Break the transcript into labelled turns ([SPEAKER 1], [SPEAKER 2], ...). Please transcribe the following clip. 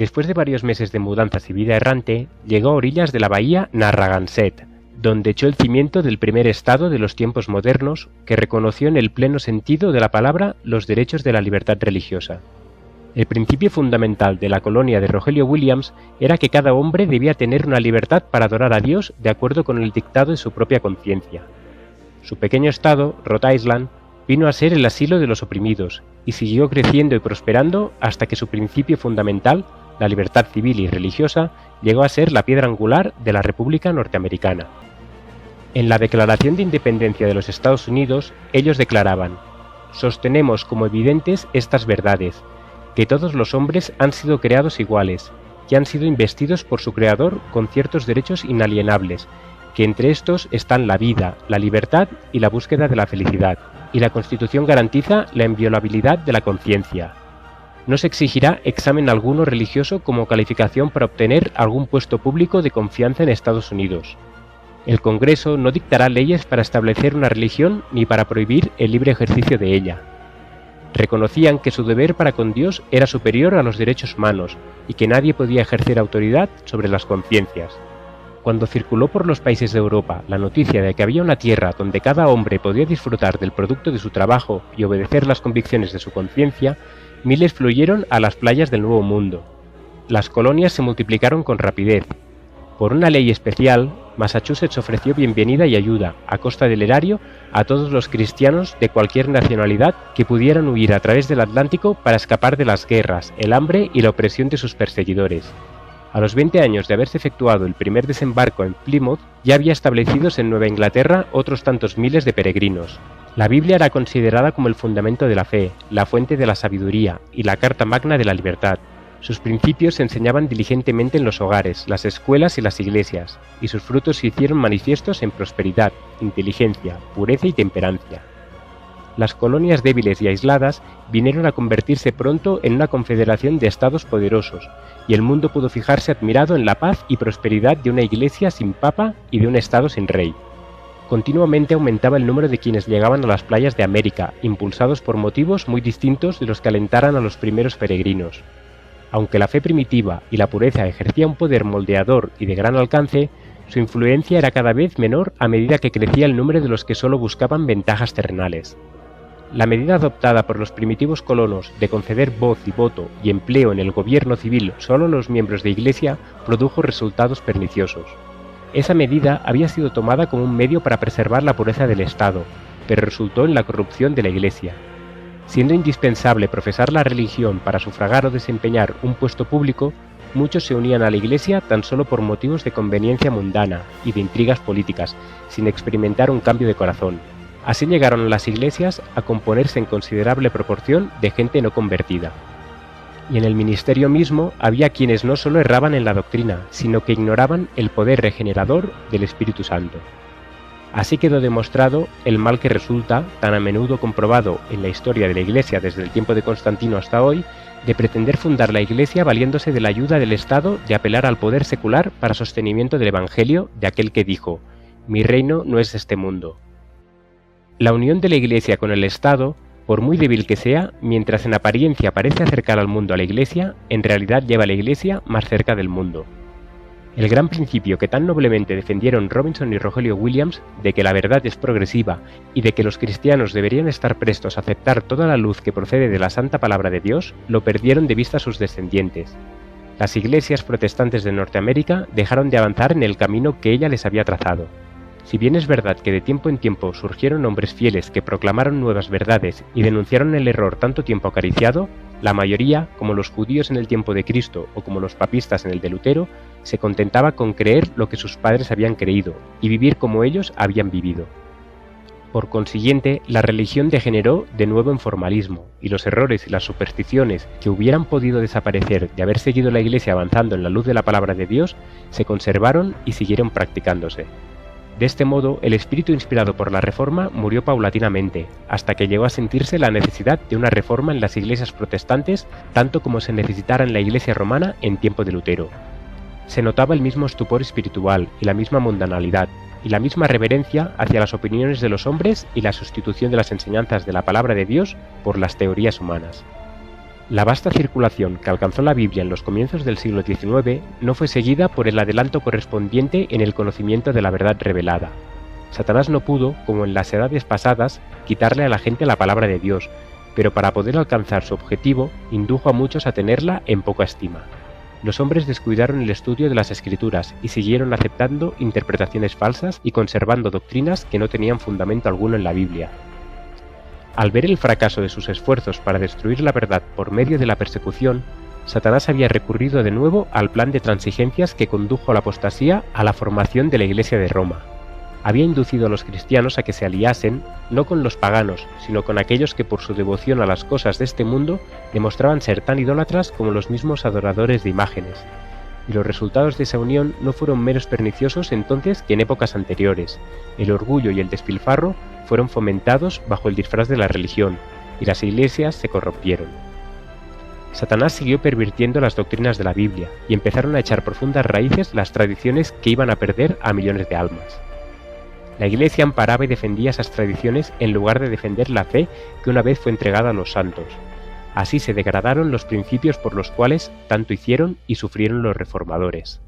[SPEAKER 1] Después de varios meses de mudanzas y vida errante, llegó a orillas de la bahía Narragansett, donde echó el cimiento del primer estado de los tiempos modernos que reconoció en el pleno sentido de la palabra los derechos de la libertad religiosa. El principio fundamental de la colonia de Rogelio Williams era que cada hombre debía tener una libertad para adorar a Dios de acuerdo con el dictado de su propia conciencia. Su pequeño estado, Rhode Island, vino a ser el asilo de los oprimidos y siguió creciendo y prosperando hasta que su principio fundamental, la libertad civil y religiosa, llegó a ser la piedra angular de la República Norteamericana. En la Declaración de Independencia de los Estados Unidos, ellos declaraban: «Sostenemos como evidentes estas verdades, que todos los hombres han sido creados iguales, que han sido investidos por su Creador con ciertos derechos inalienables, que entre estos están la vida, la libertad y la búsqueda de la felicidad, y la Constitución garantiza la inviolabilidad de la conciencia. No se exigirá examen alguno religioso como calificación para obtener algún puesto público de confianza en Estados Unidos. El Congreso no dictará leyes para establecer una religión ni para prohibir el libre ejercicio de ella». Reconocían que su deber para con Dios era superior a los derechos humanos y que nadie podía ejercer autoridad sobre las conciencias. Cuando circuló por los países de Europa la noticia de que había una tierra donde cada hombre podía disfrutar del producto de su trabajo y obedecer las convicciones de su conciencia, miles fluyeron a las playas del Nuevo Mundo. Las colonias se multiplicaron con rapidez. Por una ley especial, Massachusetts ofreció bienvenida y ayuda, a costa del erario, a todos los cristianos de cualquier nacionalidad que pudieran huir a través del Atlántico para escapar de las guerras, el hambre y la opresión de sus perseguidores. A los 20 años de haberse efectuado el primer desembarco en Plymouth, ya había establecidos en Nueva Inglaterra otros tantos miles de peregrinos. La Biblia era considerada como el fundamento de la fe, la fuente de la sabiduría y la carta magna de la libertad. Sus principios se enseñaban diligentemente en los hogares, las escuelas y las iglesias, y sus frutos se hicieron manifiestos en prosperidad, inteligencia, pureza y temperancia. Las colonias débiles y aisladas vinieron a convertirse pronto en una confederación de estados poderosos, y el mundo pudo fijarse admirado en la paz y prosperidad de una iglesia sin papa y de un estado sin rey. Continuamente aumentaba el número de quienes llegaban a las playas de América, impulsados por motivos muy distintos de los que alentaran a los primeros peregrinos. Aunque la fe primitiva y la pureza ejercía un poder moldeador y de gran alcance, su influencia era cada vez menor a medida que crecía el número de los que solo buscaban ventajas terrenales. La medida adoptada por los primitivos colonos de conceder voz y voto y empleo en el gobierno civil solo a los miembros de iglesia produjo resultados perniciosos. Esa medida había sido tomada como un medio para preservar la pureza del Estado, pero resultó en la corrupción de la iglesia. Siendo indispensable profesar la religión para sufragar o desempeñar un puesto público, muchos se unían a la iglesia tan solo por motivos de conveniencia mundana y de intrigas políticas, sin experimentar un cambio de corazón. Así llegaron las iglesias a componerse en considerable proporción de gente no convertida. Y en el ministerio mismo había quienes no solo erraban en la doctrina, sino que ignoraban el poder regenerador del Espíritu Santo. Así quedó demostrado el mal que resulta, tan a menudo comprobado en la historia de la Iglesia desde el tiempo de Constantino hasta hoy, de pretender fundar la Iglesia valiéndose de la ayuda del Estado de apelar al poder secular para sostenimiento del Evangelio de aquel que dijo: «Mi reino no es este mundo». La unión de la Iglesia con el Estado, por muy débil que sea, mientras en apariencia parece acercar al mundo a la Iglesia, en realidad lleva a la Iglesia más cerca del mundo. El gran principio que tan noblemente defendieron Robinson y Rogelio Williams, de que la verdad es progresiva y de que los cristianos deberían estar prestos a aceptar toda la luz que procede de la santa palabra de Dios, lo perdieron de vista sus descendientes. Las iglesias protestantes de Norteamérica dejaron de avanzar en el camino que ella les había trazado. Si bien es verdad que de tiempo en tiempo surgieron hombres fieles que proclamaron nuevas verdades y denunciaron el error tanto tiempo acariciado, la mayoría, como los judíos en el tiempo de Cristo o como los papistas en el de Lutero, se contentaba con creer lo que sus padres habían creído y vivir como ellos habían vivido. Por consiguiente, la religión degeneró de nuevo en formalismo, y los errores y las supersticiones que hubieran podido desaparecer de haber seguido la Iglesia avanzando en la luz de la palabra de Dios, se conservaron y siguieron practicándose. De este modo, el espíritu inspirado por la Reforma murió paulatinamente, hasta que llegó a sentirse la necesidad de una reforma en las iglesias protestantes, tanto como se necesitara en la Iglesia romana en tiempo de Lutero. Se notaba el mismo estupor espiritual y la misma mundanalidad, y la misma reverencia hacia las opiniones de los hombres y la sustitución de las enseñanzas de la palabra de Dios por las teorías humanas. La vasta circulación que alcanzó la Biblia en los comienzos del siglo XIX no fue seguida por el adelanto correspondiente en el conocimiento de la verdad revelada. Satanás no pudo, como en las edades pasadas, quitarle a la gente la palabra de Dios, pero para poder alcanzar su objetivo, indujo a muchos a tenerla en poca estima. Los hombres descuidaron el estudio de las Escrituras y siguieron aceptando interpretaciones falsas y conservando doctrinas que no tenían fundamento alguno en la Biblia. Al ver el fracaso de sus esfuerzos para destruir la verdad por medio de la persecución, Satanás había recurrido de nuevo al plan de transigencias que condujo a la apostasía a la formación de la Iglesia de Roma. Había inducido a los cristianos a que se aliasen no con los paganos, sino con aquellos que por su devoción a las cosas de este mundo demostraban ser tan idólatras como los mismos adoradores de imágenes. Y los resultados de esa unión no fueron menos perniciosos entonces que en épocas anteriores. El orgullo y el despilfarro fueron fomentados bajo el disfraz de la religión, y las iglesias se corrompieron. Satanás siguió pervirtiendo las doctrinas de la Biblia, y empezaron a echar profundas raíces las tradiciones que iban a perder a millones de almas. La Iglesia amparaba y defendía esas tradiciones en lugar de defender la fe que una vez fue entregada a los santos. Así se degradaron los principios por los cuales tanto hicieron y sufrieron los reformadores.